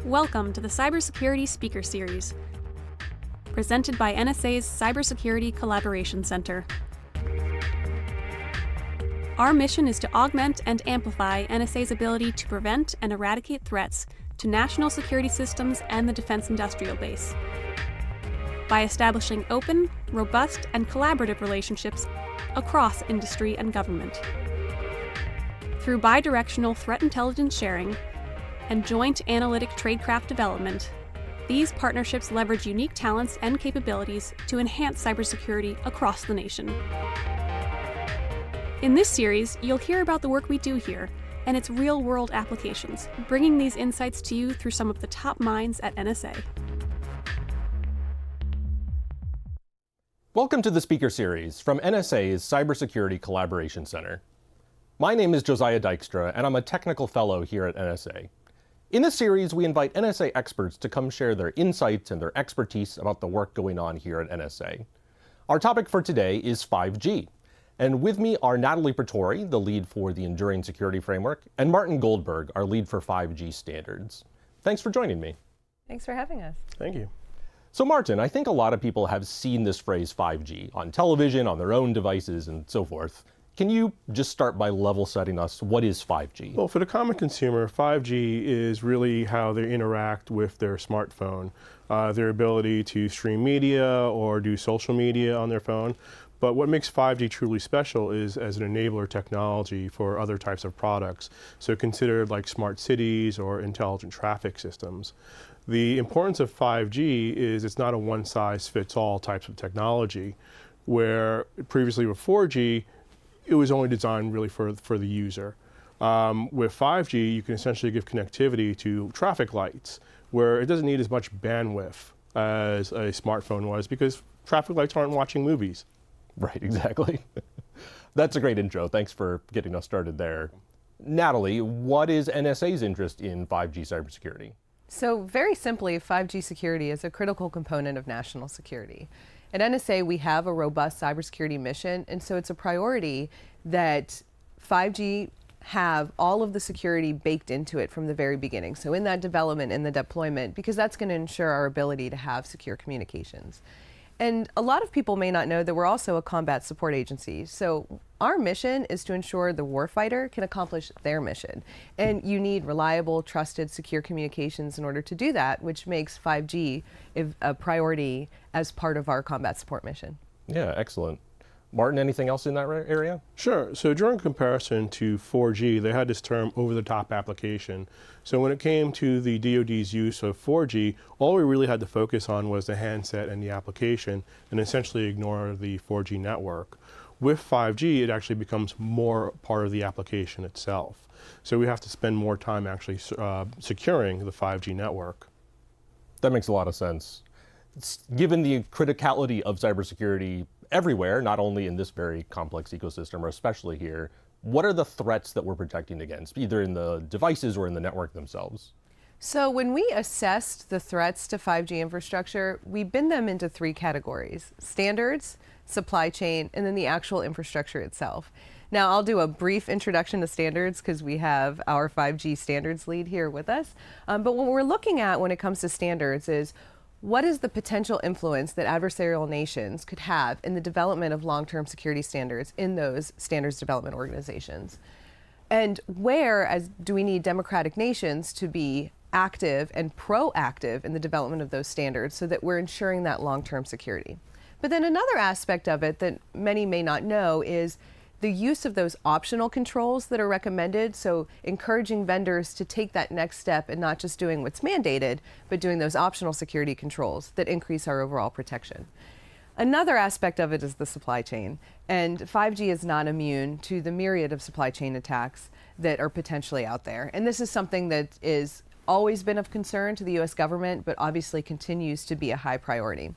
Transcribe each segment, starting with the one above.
Welcome to the Cybersecurity Speaker Series, presented by NSA's Cybersecurity Collaboration Center. Our mission is to augment and amplify NSA's ability to prevent and eradicate threats to national security systems and the defense industrial base by establishing open, robust, and collaborative relationships across industry and government. Through bidirectional threat intelligence sharing and joint analytic tradecraft development, these partnerships leverage unique talents and capabilities to enhance cybersecurity across the nation. In this series, you'll hear about the work we do here and its real-world applications, bringing these insights to you through some of the top minds at NSA. Welcome to the Speaker Series from NSA's Cybersecurity Collaboration Center. My name is Josiah Dykstra, and I'm a technical fellow here at NSA. In this series, we invite NSA experts to come share their insights and their expertise about the work going on here at NSA. Our topic for today is 5G. And with me are Natalie Pretori, the lead for the Enduring Security Framework, and Martin Goldberg, our lead for 5G standards. Thanks for joining me. Thanks for having us. Thank you. So Martin, I think a lot of people have seen this phrase 5G on television, on their own devices, and so forth. Can you just start by level setting us, what is 5G? Well, for the common consumer, 5G is really how they interact with their smartphone, their ability to stream media or do social media on their phone. But what makes 5G truly special is as an enabler technology for other types of products. So considered like smart cities or intelligent traffic systems. The importance of 5G is it's not a one-size-fits-all types of technology, where previously with 4G, it was only designed really for the user. With 5G, you can essentially give connectivity to traffic lights, where it doesn't need as much bandwidth as a smartphone was, because traffic lights aren't watching movies. Right, exactly. That's a great intro. Thanks for getting us started there. Natalie, what is NSA's interest in 5G cybersecurity? So very simply, 5G security is a critical component of national security. At NSA, we have a robust cybersecurity mission, and so it's a priority that 5G have all of the security baked into it from the very beginning. So in that development, in the deployment, because that's going to ensure our ability to have secure communications. And a lot of people may not know that we're also a combat support agency. So our mission is to ensure the warfighter can accomplish their mission. And you need reliable, trusted, secure communications in order to do that, which makes 5G a priority as part of our combat support mission. Yeah, excellent. Martin, anything else in that area? Sure. So during comparison to 4G, they had this term over-the-top application. So when it came to the DoD's use of 4G, all we really had to focus on was the handset and the application, and essentially ignore the 4G network. With 5G, it actually becomes more part of the application itself. So we have to spend more time actually securing the 5G network. That makes a lot of sense. Given the criticality of cybersecurity everywhere, not only in this very complex ecosystem, or especially here, what are the threats that we're protecting against, either in the devices or in the network themselves? So when we assessed the threats to 5G infrastructure, we bin them into three categories: standards, supply chain, and then the actual infrastructure itself. Now, I'll do a brief introduction to standards because we have our 5G standards lead here with us. But what we're looking at when it comes to standards is, what is the potential influence that adversarial nations could have in the development of long-term security standards in those standards development organizations? And where do we need democratic nations to be active and proactive in the development of those standards so that we're ensuring that long-term security? But then another aspect of it that many may not know is the use of those optional controls that are recommended, so encouraging vendors to take that next step and not just doing what's mandated, but doing those optional security controls that increase our overall protection. Another aspect of it is the supply chain, and 5G is not immune to the myriad of supply chain attacks that are potentially out there. And this is something that is always been of concern to the US government, but obviously continues to be a high priority.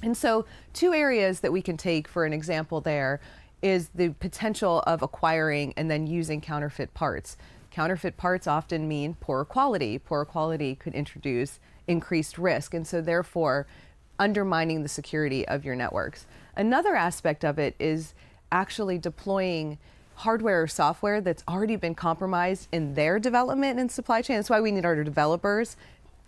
And so two areas that we can take for an example there is the potential of acquiring and then using counterfeit parts. Counterfeit parts often mean poor quality. Poor quality could introduce increased risk, and so therefore undermining the security of your networks. Another aspect of it is actually deploying hardware or software that's already been compromised in their development and supply chain. That's why we need our developers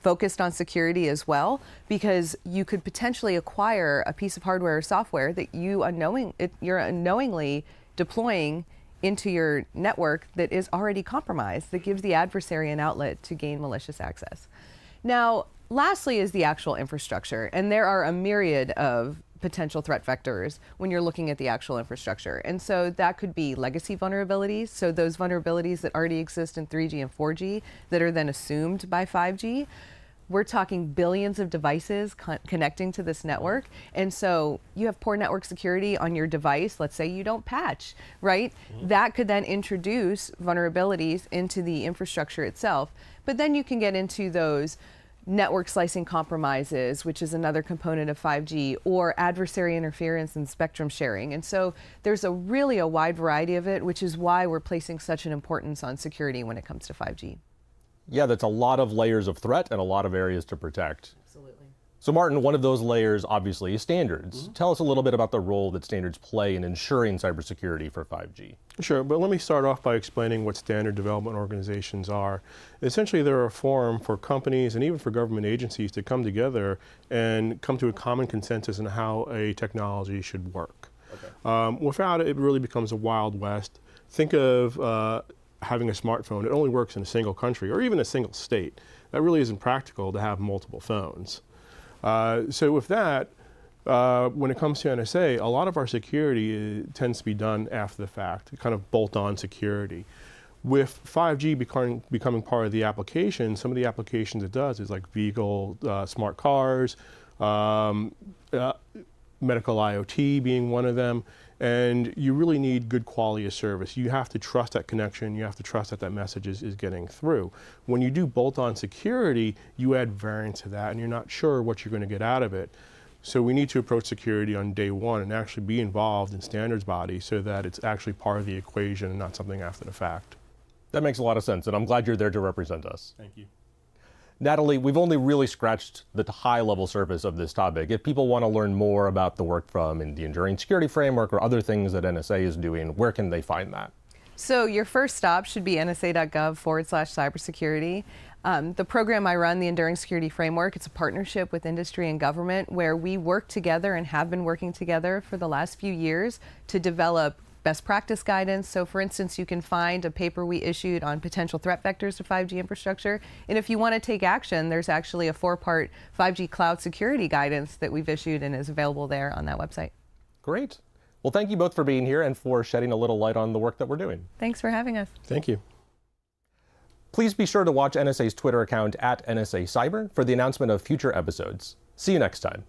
focused on security as well, because you could potentially acquire a piece of hardware or software that you're unknowingly deploying into your network that is already compromised, that gives the adversary an outlet to gain malicious access. Now, lastly is the actual infrastructure, and there are a myriad of potential threat vectors when you're looking at the actual infrastructure. And so that could be legacy vulnerabilities, so those vulnerabilities that already exist in 3G and 4G that are then assumed by 5G. We're talking billions of devices connecting to this network. And so you have poor network security on your device. Let's say you don't patch, right? That could then introduce vulnerabilities into the infrastructure itself. But then you can get into those network slicing compromises, which is another component of 5G, or adversary interference and spectrum sharing. And so there's really a wide variety of it, which is why we're placing such an importance on security when it comes to 5G. Yeah, that's a lot of layers of threat and a lot of areas to protect. Absolutely. So Martin, one of those layers obviously is standards. Tell us a little bit about the role that standards play in ensuring cybersecurity for 5G. Sure, but let me start off by explaining what standard development organizations are. Essentially, they're a forum for companies and even for government agencies to come together and come to a common consensus on how a technology should work. Okay. Without it, it really becomes a Wild West. Think of having a smartphone. It only works in a single country or even a single state. That really isn't practical to have multiple phones. So with that, when it comes to NSA, a lot of our security tends to be done after the fact, kind of bolt-on security. With 5G becoming part of the application, some of the applications it does is like vehicle, smart cars, medical IoT being one of them, and you really need good quality of service. You have to trust that connection, you have to trust that that message is getting through. When you do bolt-on security, you add variance to that and you're not sure what you're going to get out of it. So we need to approach security on day one and actually be involved in standards bodies so that it's actually part of the equation and not something after the fact. That makes a lot of sense, and I'm glad you're there to represent us. Thank you. Natalie, we've only really scratched the high-level surface of this topic. If people want to learn more about the work from the Enduring Security Framework or other things that NSA is doing, where can they find that? So your first stop should be nsa.gov/cybersecurity. The program I run, the Enduring Security Framework, it's a partnership with industry and government where we work together and have been working together for the last few years to develop best practice guidance. So for instance, you can find a paper we issued on potential threat vectors to 5G infrastructure. And if you want to take action, there's actually a 4-part 5G cloud security guidance that we've issued and is available there on that website. Great. Well, thank you both for being here and for shedding a little light on the work that we're doing. Thanks for having us. Thank you. Please be sure to watch NSA's Twitter account @NSA Cyber for the announcement of future episodes. See you next time.